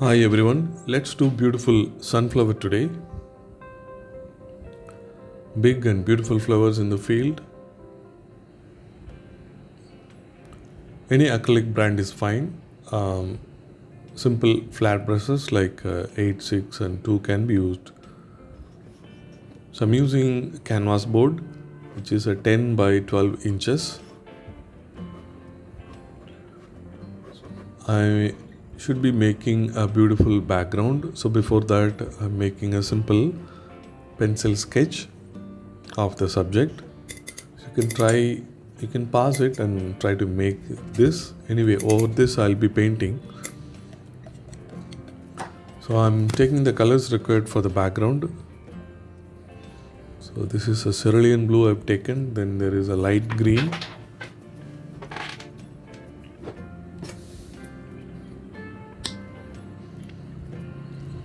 Hi everyone, let's do beautiful sunflower today. Big and beautiful flowers in the field. Any acrylic brand is fine. Simple flat brushes like 8, 6 and 2 can be used. So I'm using canvas board which is a 10 by 12 inches. I should be making a beautiful background. So before that I'm making a simple pencil sketch of the subject. So you can pause it and try to make this. Anyway, over this I'll be painting. So I'm taking the colors required for the background. So this is a cerulean blue I've taken, then there is a light green.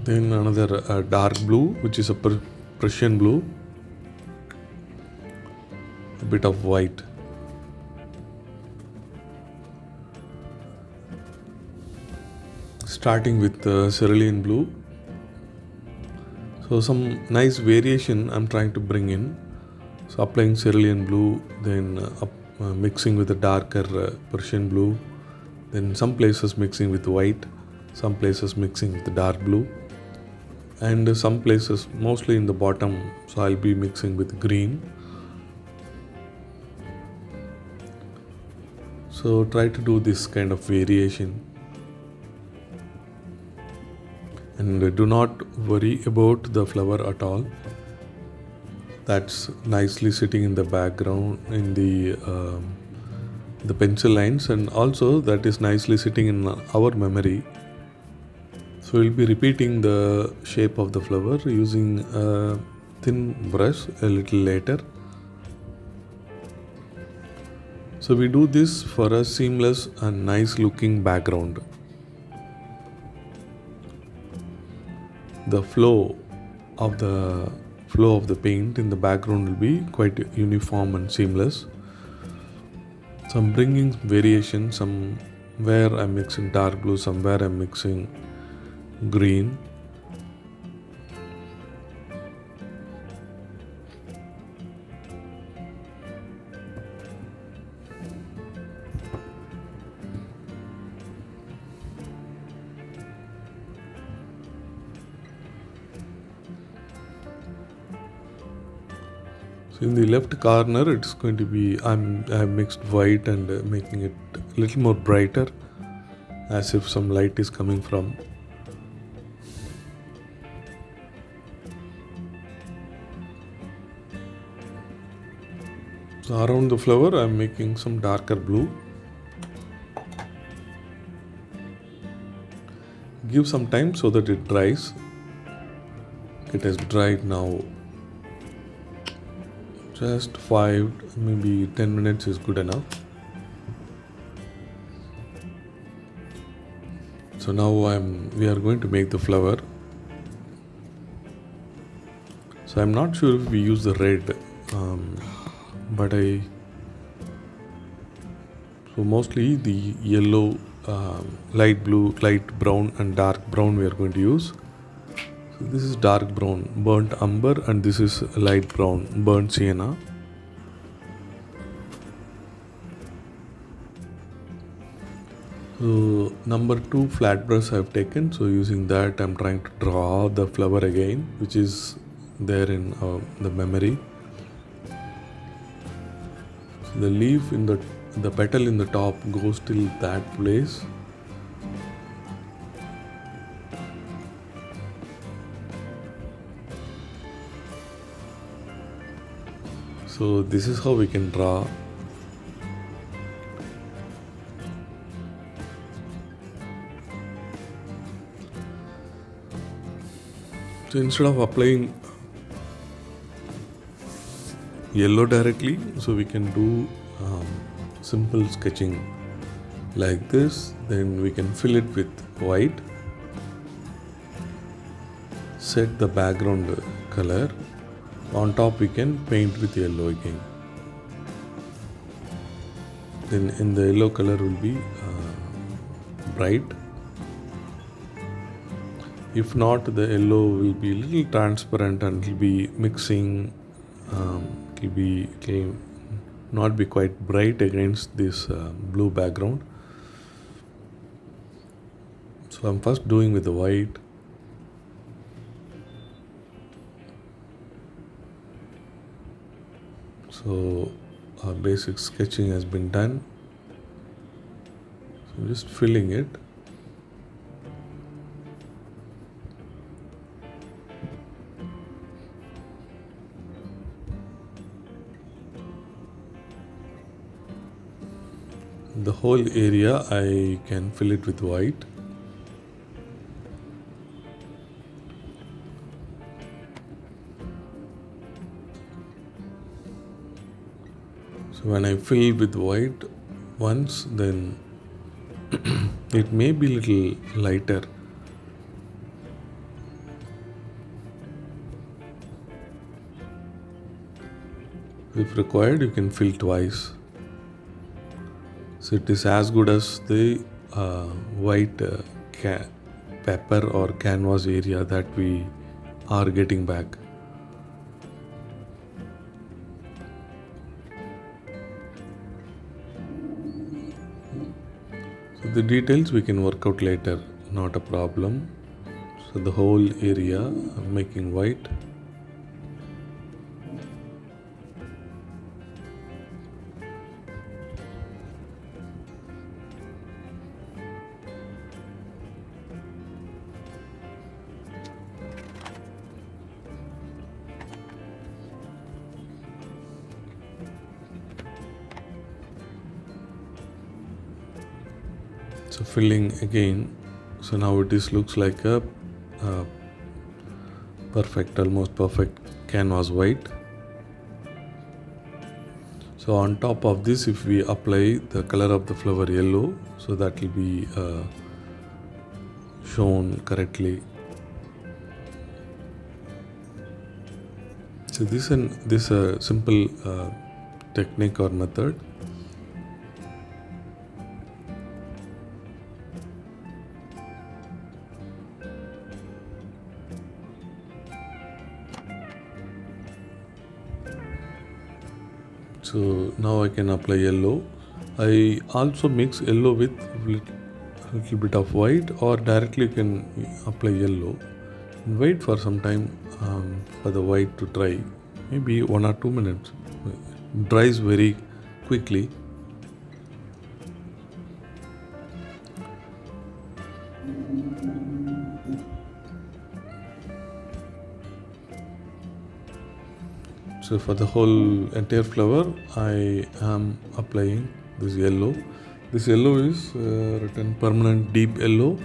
Then another dark blue which is a Prussian blue. A bit of white. Starting with the cerulean blue. So some nice variation I'm trying to bring in. So applying cerulean blue, then mixing with the darker Prussian blue, then some places mixing with white, some places mixing with the dark blue, and some places mostly in the bottom, so I'll be mixing with green. So try to do this kind of variation. And do not worry about the flower at all. That's nicely sitting in the background in the pencil lines, and also that is nicely sitting in our memory. So we'll be repeating the shape of the flower using a thin brush a little later. So we do this for a seamless and nice looking background. The flow of the paint in the background will be quite uniform and seamless. So I'm bringing variation. Somewhere I'm mixing dark blue, somewhere I'm mixing green. So in the left corner it's going to be I've mixed white and making it a little more brighter, as if some light is coming from. So around the flower I'm making some darker blue. Give some time so that it dries. It has dried now. Just 5, maybe 10 minutes is good enough. So now we are going to make the flower. So I'm not sure if we use the red, but so mostly the yellow, light blue, light brown and dark brown we are going to use. So this is dark brown, burnt umber, and this is light brown, burnt sienna. So number 2 flat brush I have taken. So using that I'm trying to draw the flower again, which is there in the memory. So the leaf in the petal in the top goes till that place. So this is how we can draw. So instead of applying yellow directly, so we can do simple sketching like this. Then we can fill it with white, set the background color. On top we can paint with yellow again. Then in the yellow color will be bright. If not, the yellow will be a little transparent and it will be mixing. It will not be quite bright against this blue background. So I'm first doing with the white. So our basic sketching has been done. So I'm just filling it. The whole area I can fill it with white. So when I fill with white once, then it may be a little lighter. If required, you can fill twice. So it is as good as the white paper or canvas area that we are getting back. So the details we can work out later, not a problem. So the whole area I'm making white. So filling again. So now it looks like a perfect, almost perfect canvas white. So on top of this, if we apply the color of the flower yellow, so that will be shown correctly. So this is a simple technique or method. So now I can apply yellow. I also mix yellow with a little bit of white, or directly you can apply yellow. Wait for some time for the white to dry, maybe 1 or 2 minutes. It dries very quickly. So for the whole entire flower, I am applying this yellow. This yellow is written permanent deep yellow.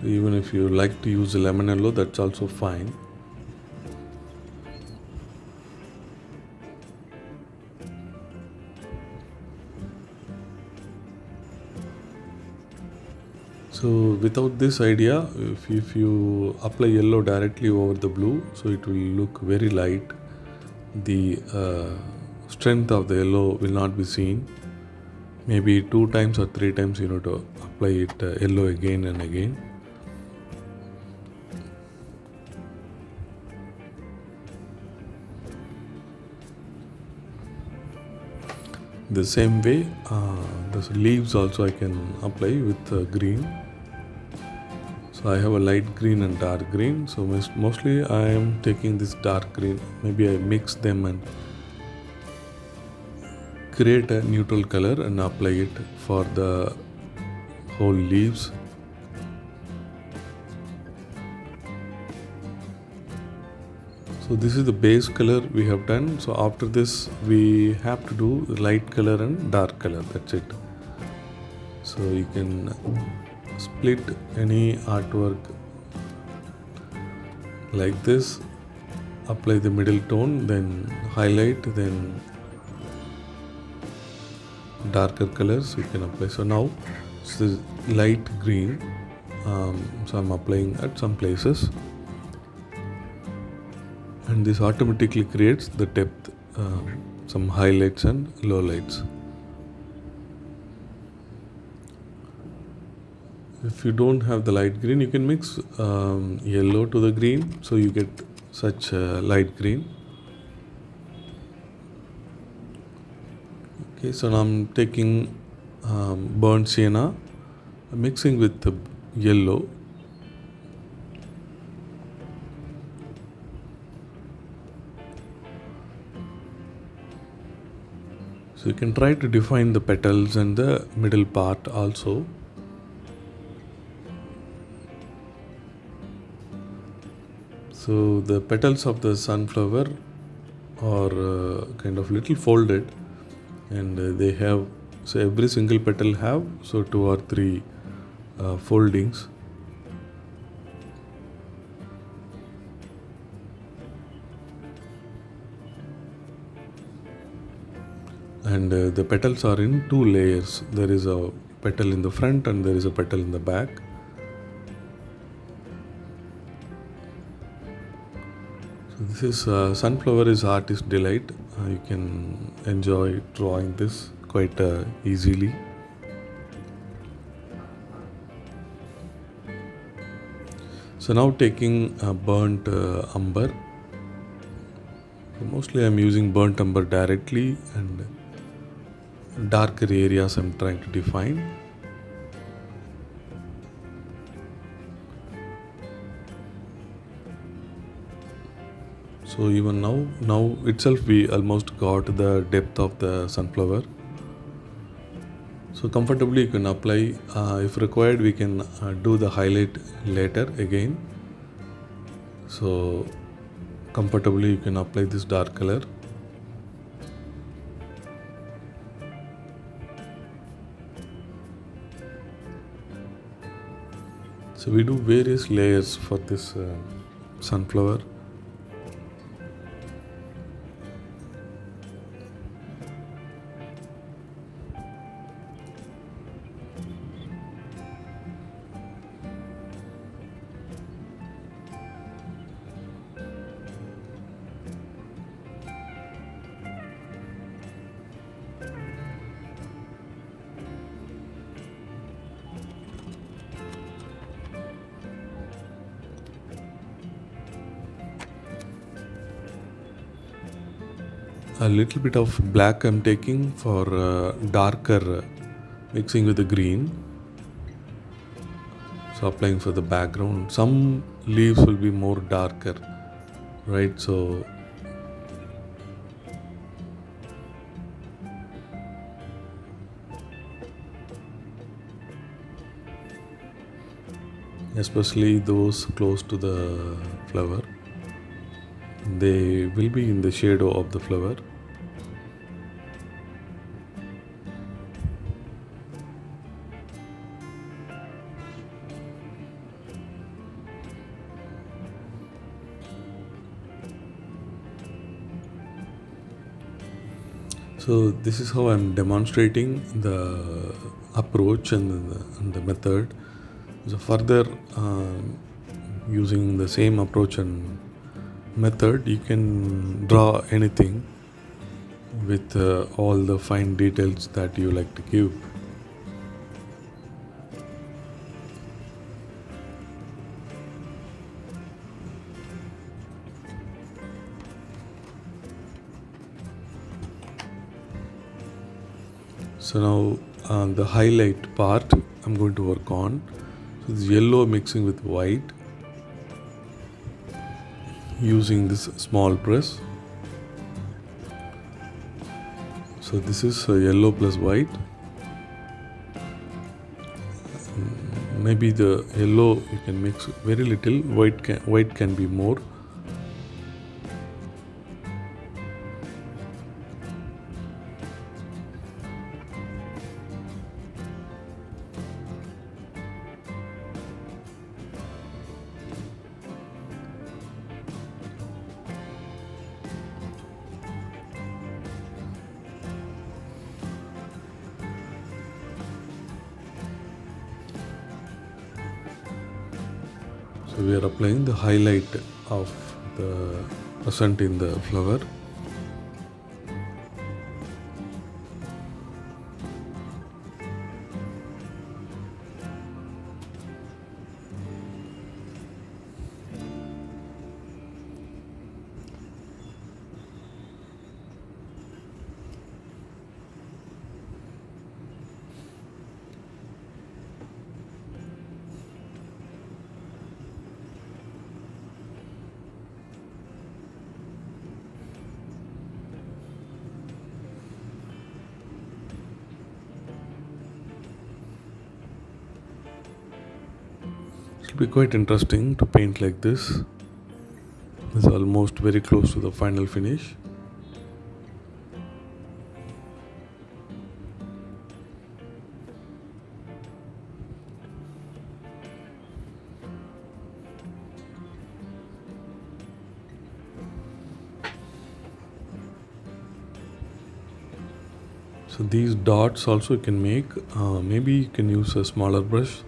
Even if you like to use lemon yellow, that's also fine. So without this idea, if you apply yellow directly over the blue, so it will look very light. The strength of the yellow will not be seen. Maybe 2 times or 3 times you need to apply it yellow again and again. The same way, the leaves also I can apply with green. So I have a light green and dark green. So mostly I am taking this dark green. Maybe I mix them and create a neutral color and apply it for the whole leaves. So this is the base color we have done. So after this we have to do light color and dark color. That's it. So you can split any artwork like this, apply the middle tone, then highlight, then darker colors you can apply. So now this is light green, so I'm applying at some places, and this automatically creates the depth, some highlights and lowlights. If you don't have the light green, you can mix yellow to the green, so you get such light green. Okay, so now I'm taking burnt sienna, mixing with the yellow. So you can try to define the petals and the middle part also. So the petals of the sunflower are kind of little folded, and they have, so every single petal have so 2 or 3 foldings. And the petals are in 2 layers. There is a petal in the front and there is a petal in the back. So this is sunflower is artist delight. You can enjoy drawing this quite easily. So now taking burnt umber. So mostly I'm using burnt umber directly, and darker areas I'm trying to define. So even now itself we almost got the depth of the sunflower. So comfortably you can apply. If required, we can do the highlight later again. So comfortably you can apply this dark color. So we do various layers for this sunflower. A little bit of black I'm taking for darker, mixing with the green. So applying for the background. Some leaves will be more darker, right? So especially those close to the flower, they will be in the shadow of the flower. So this is how I'm demonstrating the approach and the method. So further, using the same approach and method, you can draw anything with all the fine details that you like to give. So now the highlight part I'm going to work on. So this yellow mixing with white, using this small brush. So this is yellow plus white. Maybe the yellow you can mix very little, white can be more. So we are applying the highlight of the present in the flower. It will be quite interesting to paint like this. It's almost very close to the final finish. So these dots also you can make. Maybe you can use a smaller brush.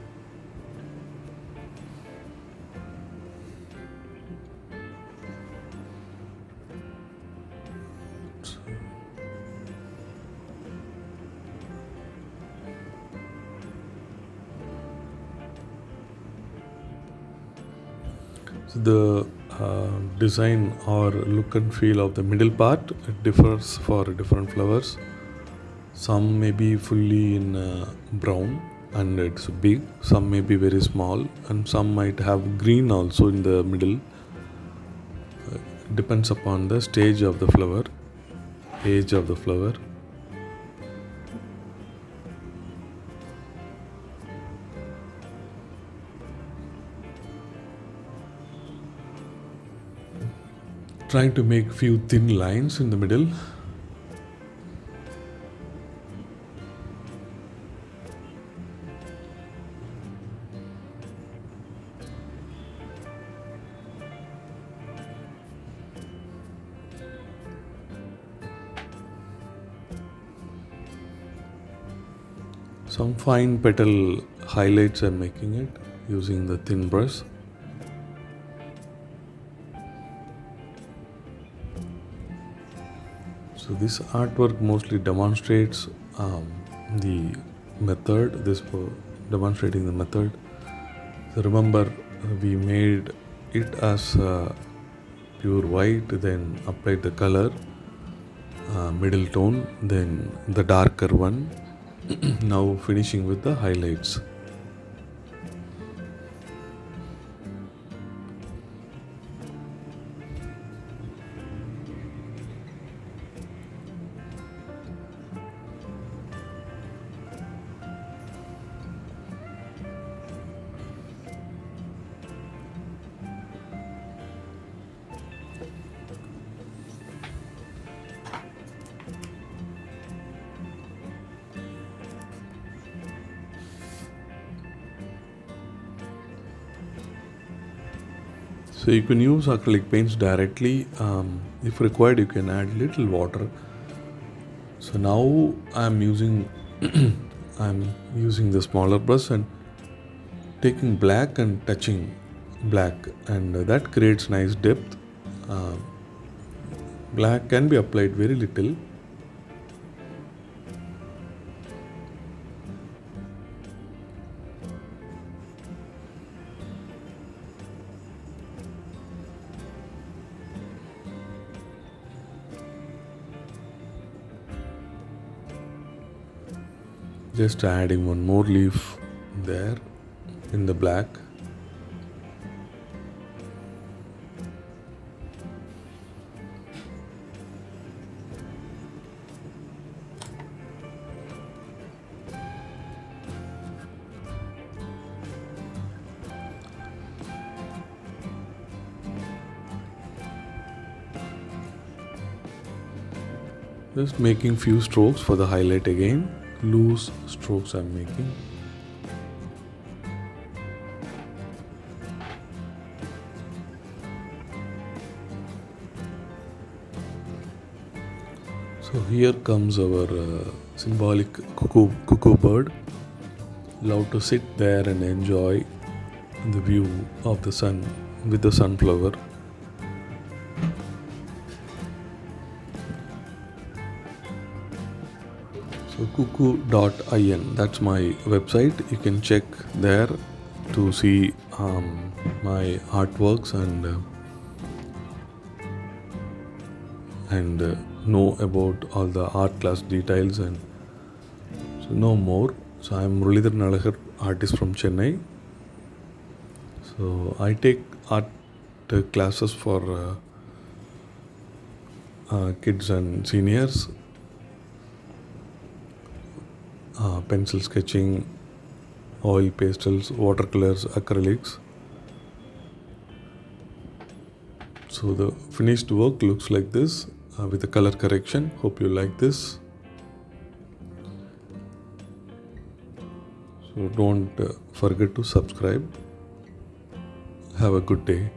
So the design or look and feel of the middle part, it differs for different flowers. Some may be fully in brown and it's big, some may be very small, and some might have green also in the middle. Depends upon the stage of the flower, age of the flower. Trying to make few thin lines in the middle. Some fine petal highlights I'm making it using the thin brush. So this artwork mostly demonstrates the method, demonstrating the method. So remember, we made it as pure white, then applied the color, middle tone, then the darker one. Now finishing with the highlights. So you can use acrylic paints directly. If required, you can add little water. So now I'm using the smaller brush and taking black and touching black, and that creates nice depth. Black can be applied very little. Just adding one more leaf there in the black. Just making few strokes for the highlight again. Loose strokes I'm making. So here comes our symbolic cuckoo bird. Love to sit there and enjoy the view of the sun with the sunflower. So cuckoo.in, that's my website. You can check there to see my artworks and know about all the art class details and so know more. So I'm Muralidhar Nalagar, artist from Chennai. So I take art classes for kids and seniors, pencil sketching, oil pastels, watercolors, acrylics. So the finished work looks like this with the color correction. Hope you like this. So don't forget to subscribe. Have a good day.